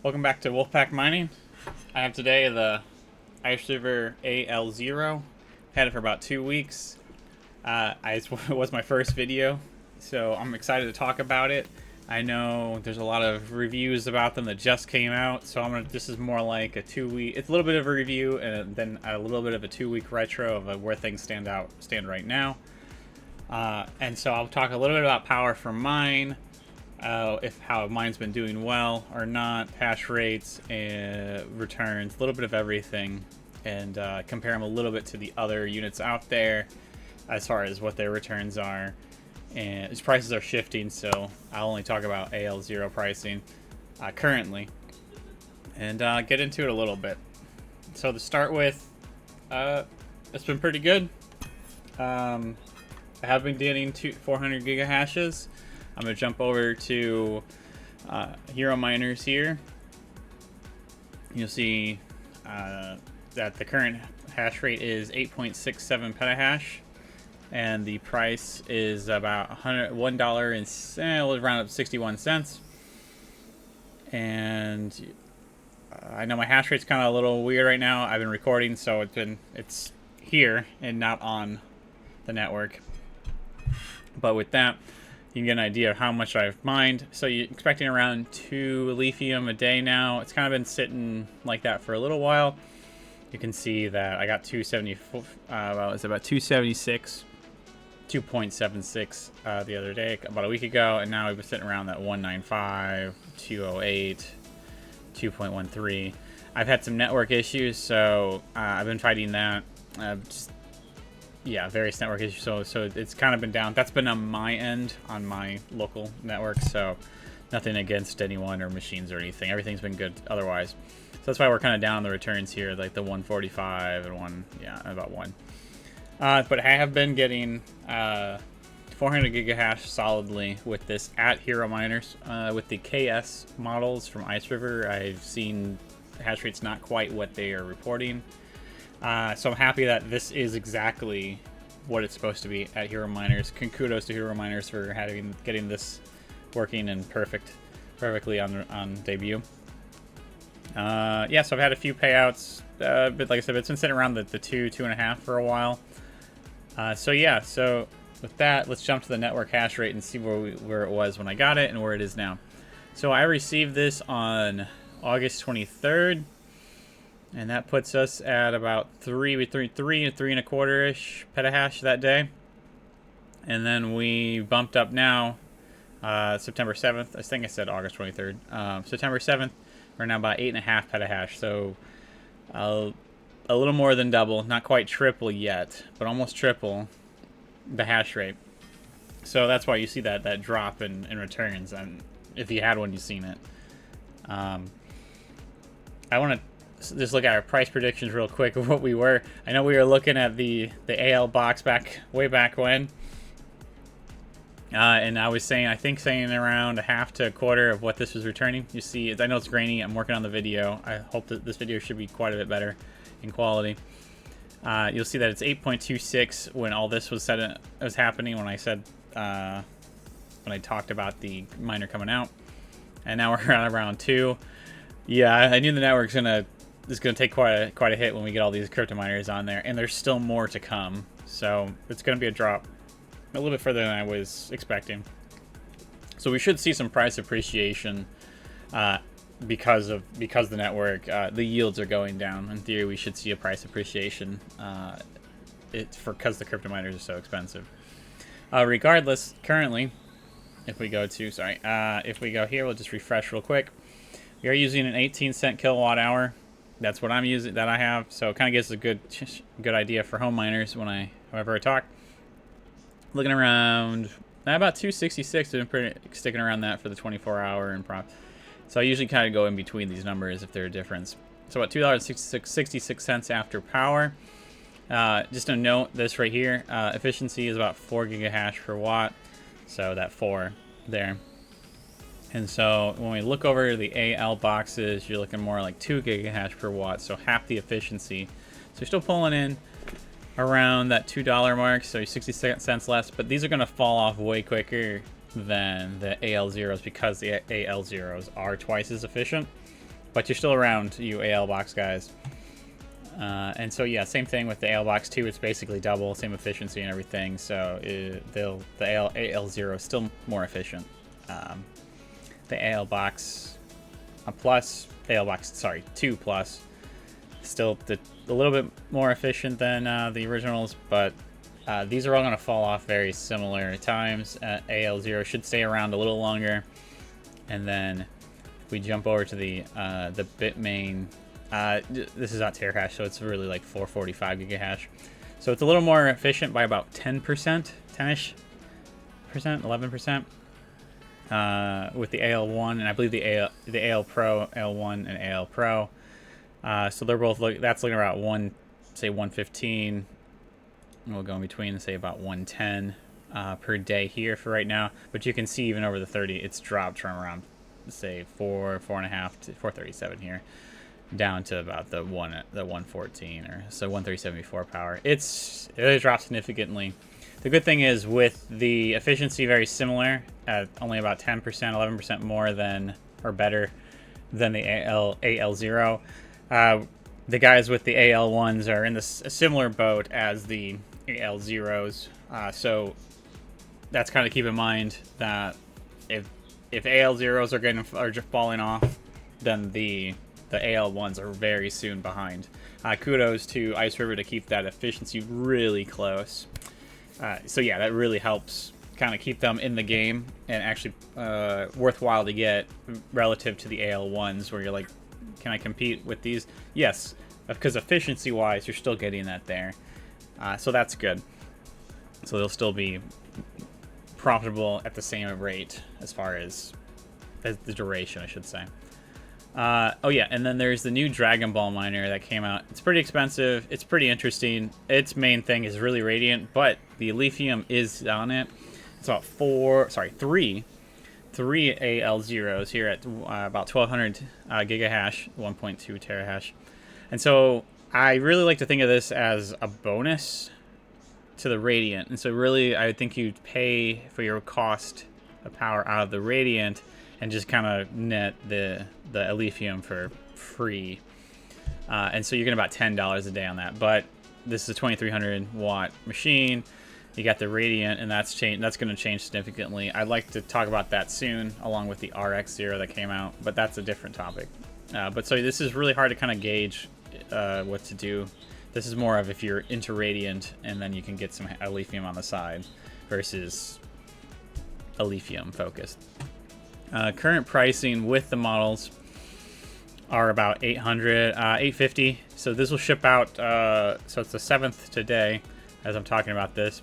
Welcome back to Wolfpack Mining. I have today the River AL0. Had it for about 2 weeks. It was my first video, so I'm excited to talk about it. I know there's a lot of reviews about them that just came out, so this is more like a 2-week. It's a little bit of a review and then a little bit of a 2-week retro of where things stand right now. And so I'll talk a little bit about power from mine. How mine's been doing well or not, hash rates, and returns, a little bit of everything, and compare them a little bit to the other units out there as far as what their returns are. And its prices are shifting, so I'll only talk about AL0 pricing currently, and get into it a little bit. So to start with, it's been pretty good. I have been getting 400 gigahashes. I'm going to jump over to Hero Miners here. You'll see that the current hash rate is 8.67 petahash, and the price is about $1 and we'll round up 61 cents. And I know my hash rate's kind of a little weird right now. I've been recording, so it's here and not on the network. But with that, you can get an idea of how much I've mined. So you're expecting around 2 lithium a day now. It's kind of been sitting like that for a little while. You can see that I got 274. Well, it's about 276, 2.76 the other day, about a week ago, and now we've been sitting around that 195, 208, 2.13. I've had some network issues, so I've been fighting that. Various network issues, so it's kind of been down. That's been on my end, on my local network, so nothing against anyone or machines or anything. Everything's been good otherwise. So that's why we're kind of down on the returns here, like the 145 and about 1. But I have been getting 400 gigahash solidly with this at Hero Miners. With the KS models from Ice River, I've seen hash rates not quite what they are reporting. So I'm happy that this is exactly what it's supposed to be at Hero Miners. Kudos to Hero Miners for getting this working and perfectly on debut. So I've had a few payouts, but like I said, it's been sitting around the 2.5 for a while. So with that, let's jump to the network hash rate and see where it was when I got it and where it is now. So I received this on August 23rd. And that puts us at about 3.25-ish petahash that day. And then we bumped up now, September 7th. I think I said August 23rd. September 7th, we're now about 8.5 petahash. So a little more than double. Not quite triple yet, but almost triple the hash rate. So that's why you see that drop in returns. And if you had one, you've seen it. I want to just look at our price predictions real quick of what we were. I know we were looking at the AL box way back when, and I was saying around a half to a quarter of what this was returning. You see, I know it's grainy. I'm working on the video. I hope that this video should be quite a bit better in quality. You'll see that it's 8.26 when all this was happening. When I said when I talked about the miner coming out, and now we're around 2. Yeah, I knew the network's gonna take quite a hit when we get all these crypto miners on there, and there's still more to come. So it's gonna be a drop a little bit further than I was expecting. So we should see some price appreciation because the network, the yields are going down. In theory, we should see a price appreciation because the crypto miners are so expensive. Regardless, currently, if we go here, we'll just refresh real quick. We are using an 18-cent kilowatt hour. That's what I'm using, that I have. So it kind of gives a good idea for home miners whenever I talk. Looking around about 266. I've been sticking around that for the 24-hour and prop. So I usually kind of go in between these numbers if they're a difference. So about $2.66 after power. Just to note this right here, efficiency is about 4 gigahash per watt. So that 4 there. And so when we look over the AL boxes, you're looking more like 2 gigahash per watt, so half the efficiency. So you're still pulling in around that $2 mark, so 60 cents less, but these are going to fall off way quicker than the AL0s because the AL0s are twice as efficient. but you're still around, you AL box guys. And so yeah, same thing with the AL box 2. It's basically double, same efficiency and everything. So the AL0 is still more efficient. The AL box plus, AL box, sorry, 2 plus, still a little bit more efficient than the originals, but these are all going to fall off very similar times. AL0 should stay around a little longer, and then if we jump over to the Bitmain, this is not terahash, so it's really like 445 gigahash. So it's a little more efficient by about 10%, 10ish percent, 11%. With the AL1, and I believe the AL Pro, AL1 and AL Pro. So they're both that's looking about 115. We'll go in between and say about 110 per day here for right now. But you can see even over the 30, it's dropped from around, say, 4.5 to 437 here, down to about the 114 or so 137 before power. It really dropped significantly. The good thing is with the efficiency very similar, at only about 10%, 11% more than or better than the AL0. The guys with the AL1s are in a similar boat as the AL0s. So that's kind of keep in mind that if AL0s are just falling off, then the AL1s are very soon behind. Kudos to Ice River to keep that efficiency really close. So yeah, that really helps kind of keep them in the game and actually worthwhile to get relative to the AL1s, where you're like, can I compete with these? Yes, because efficiency-wise, you're still getting that there. So that's good. So they'll still be profitable at the same rate as far as the duration, I should say. Oh yeah, and then there's the new Dragon Ball miner that came out. It's pretty expensive. It's pretty interesting. Its main thing is really radiant, but the lithium is on it. It's about three AL0s here at about 1200 gigahash, 1.2 terahash. And so I really like to think of this as a bonus to the radiant. And so really, I think you'd pay for your cost of power out of the radiant and just kind of net the lithium for free. And so you're getting about $10 a day on that. But this is a 2300 watt machine. You got the radiant, and that's going to change significantly. I'd like to talk about that soon, along with the RX0 that came out, but that's a different topic. But so this is really hard to kind of gauge what to do. This is more of if you're into radiant, and then you can get some lithium on the side, versus a lithium focused. Current pricing with the models are about 850. So this will ship out. So it's the 7th today, as I'm talking about this.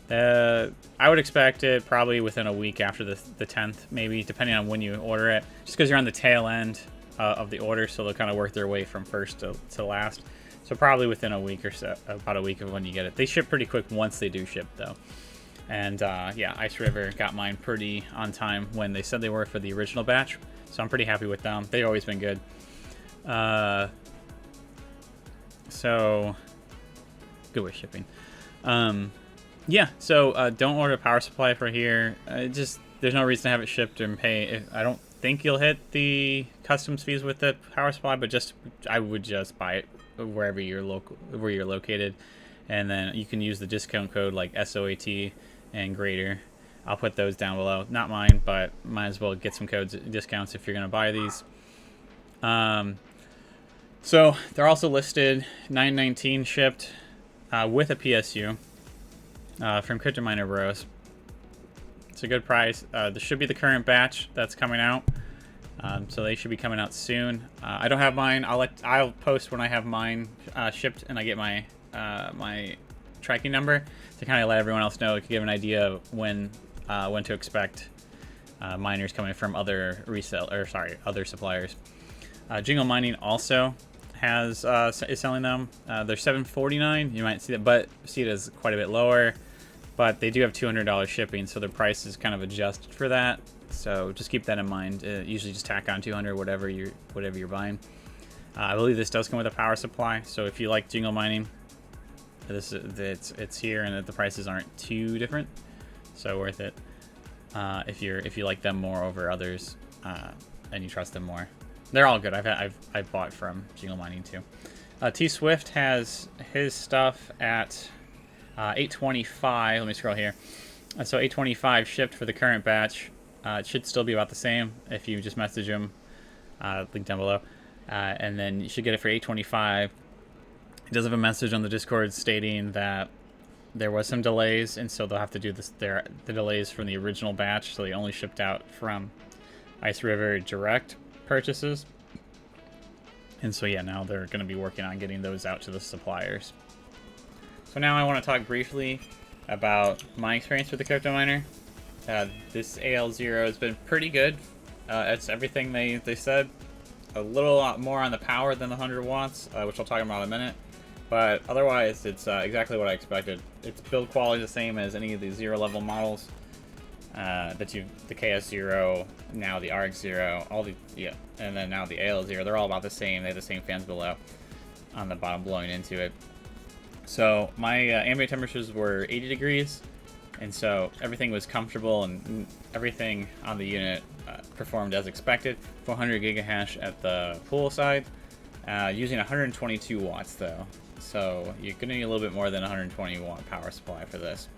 I would expect it probably within a week after the 10th, maybe, depending on when you order it. Just because you're on the tail end of the order, so they'll kind of work their way from first to last. So probably within a week or so, about a week of when you get it. They ship pretty quick once they do ship, though. And yeah, Ice River got mine pretty on time when they said they were for the original batch. So I'm pretty happy with them. They've always been good. So good with shipping. Yeah, so don't order a power supply for here. There's no reason to have it shipped and pay. I don't think you'll hit the customs fees with the power supply, but I would just buy it wherever you're located, and then you can use the discount code like SOAT and greater. I'll put those down below. Not mine, but might as well get some discounts if you're gonna buy these. So they're also listed 919 shipped with a PSU. From Crypto Miner Bros. It's a good price. This should be the current batch that's coming out, so they should be coming out soon. I don't have mine. I'll post when I have mine shipped and I get my my tracking number to kind of let everyone else know, to give an idea of when to expect miners coming from other other suppliers. Jingle Mining also is selling them. They're $749. You might see that, but see it as quite a bit lower. But they do have $200 shipping, so their price is kind of adjusted for that. So just keep that in mind. Usually just tack on $200 whatever you're buying. I believe this does come with a power supply. So if you like Jingle Mining, it's here, and the prices aren't too different. So worth it if you like them more over others and you trust them more. They're all good. I've bought from Jingle Mining too. TSwift has his stuff at 825. Let me scroll here. So 825 shipped for the current batch. It should still be about the same if you just message him. Link down below. And then you should get it for 825. He does have a message on the Discord stating that there was some delays, and so they'll have to do the delays from the original batch. So they only shipped out from Ice River direct purchases. And so yeah, now they're going to be working on getting those out to the suppliers. So now I want to talk briefly about my experience with the crypto miner. This AL0 has been pretty good. It's everything they said. A little more on the power than the 100 watts, which I'll talk about in a minute. But otherwise, it's exactly what I expected. Its build quality is the same as any of the zero level models. The KS0, now the RX0, and then now the AL0. They're all about the same. They have the same fans below on the bottom blowing into it. So my ambient temperatures were 80 degrees, and so everything was comfortable, and everything on the unit performed as expected. 400 gigahash at the pool side, using 122 watts though. So you're going to need a little bit more than 120 watt power supply for this.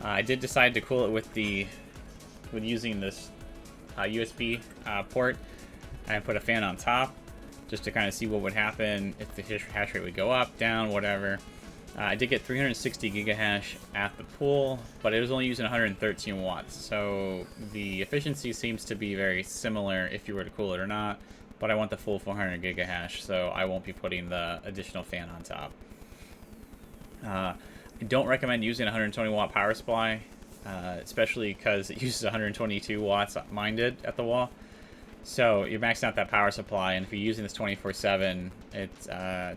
I did decide to cool it with using this USB port, and put a fan on top just to kind of see what would happen if the hash rate would go up, down, whatever. I did get 360 gigahash at the pool, but it was only using 113 watts, so the efficiency seems to be very similar if you were to cool it or not, but I want the full 400 gigahash, so I won't be putting the additional fan on top. I don't recommend using a 120 watt power supply, especially because it uses 122 watts, mine did, at the wall. So you're maxing out that power supply, and if you're using this 24/7,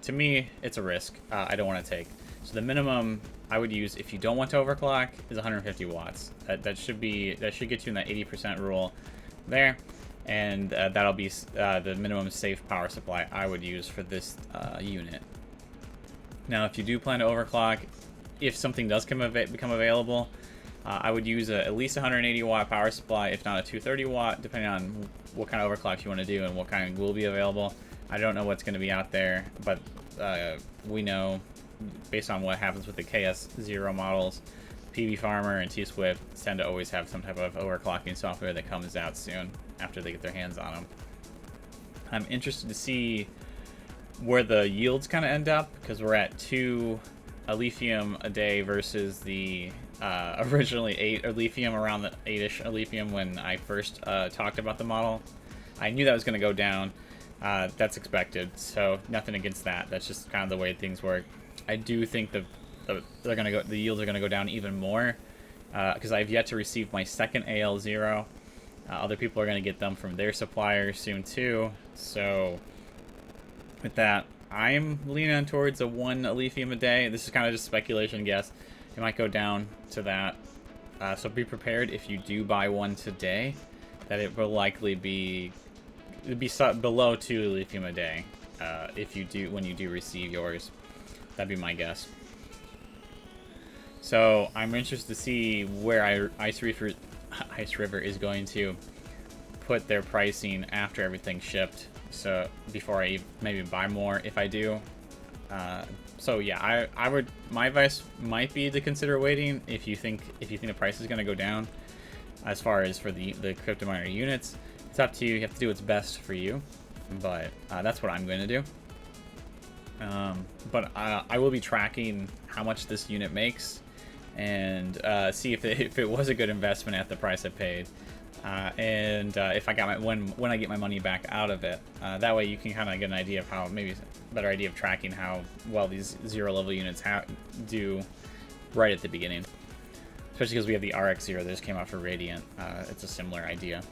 to me, it's a risk I don't want to take. So the minimum I would use if you don't want to overclock is 150 watts. That should get you in that 80% rule there, and that'll be the minimum safe power supply I would use for this unit. Now, if you do plan to overclock, if something does become available, I would use at least 180 watt power supply, if not a 230 watt, depending on what kind of overclock you want to do and what kind will be available. I don't know what's going to be out there, but we know, based on what happens with the KS0 models, PB Farmer and TSwift tend to always have some type of overclocking software that comes out soon after they get their hands on them. I'm interested to see where the yields kind of end up, because we're at 2 lithium a day versus the originally 8 lithium, around the 8-ish lithium when I first talked about the model. I knew that was going to go down. That's expected, so nothing against that. That's just kind of the way things work. I do think the yields are going to go down even more, because I've yet to receive my second AL0. Other people are going to get them from their suppliers soon too. So with that, I'm leaning towards a 1 lithium a day. This is kind of just speculation guess. It might go down to that. So be prepared if you do buy one today, that it will likely be below 2 lithium a day. When you do receive yours, that'd be my guess. So I'm interested to see where Ice River is going to put their pricing after everything's shipped. So before I maybe buy more, if I do. So yeah, my advice might be to consider waiting if you think the price is going to go down. As far as for the crypto miner units, it's up to you. You have to do what's best for you, but that's what I'm going to do. But I will be tracking how much this unit makes, and see if it was a good investment at the price I paid, and if I got when I get my money back out of it. That way you can kind of get an idea of how, maybe a better idea of tracking how well these zero level units do right at the beginning. Especially because we have the RX0 that just came out for Radiant. It's a similar idea.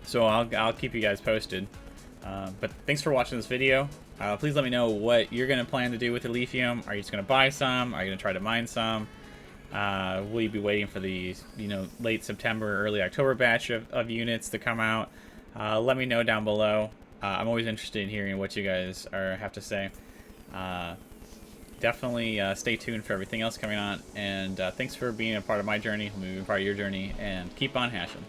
So I'll keep you guys posted. But thanks for watching this video. Please let me know what you're going to plan to do with the lithium. Are you just going to buy some? Are you going to try to mine some? Will you be waiting for the late September, early October batch of units to come out? Let me know down below. I'm always interested in hearing what you guys have to say. Definitely stay tuned for everything else coming on. And thanks for being a part of my journey. Let me be a part of your journey. And keep on hashing.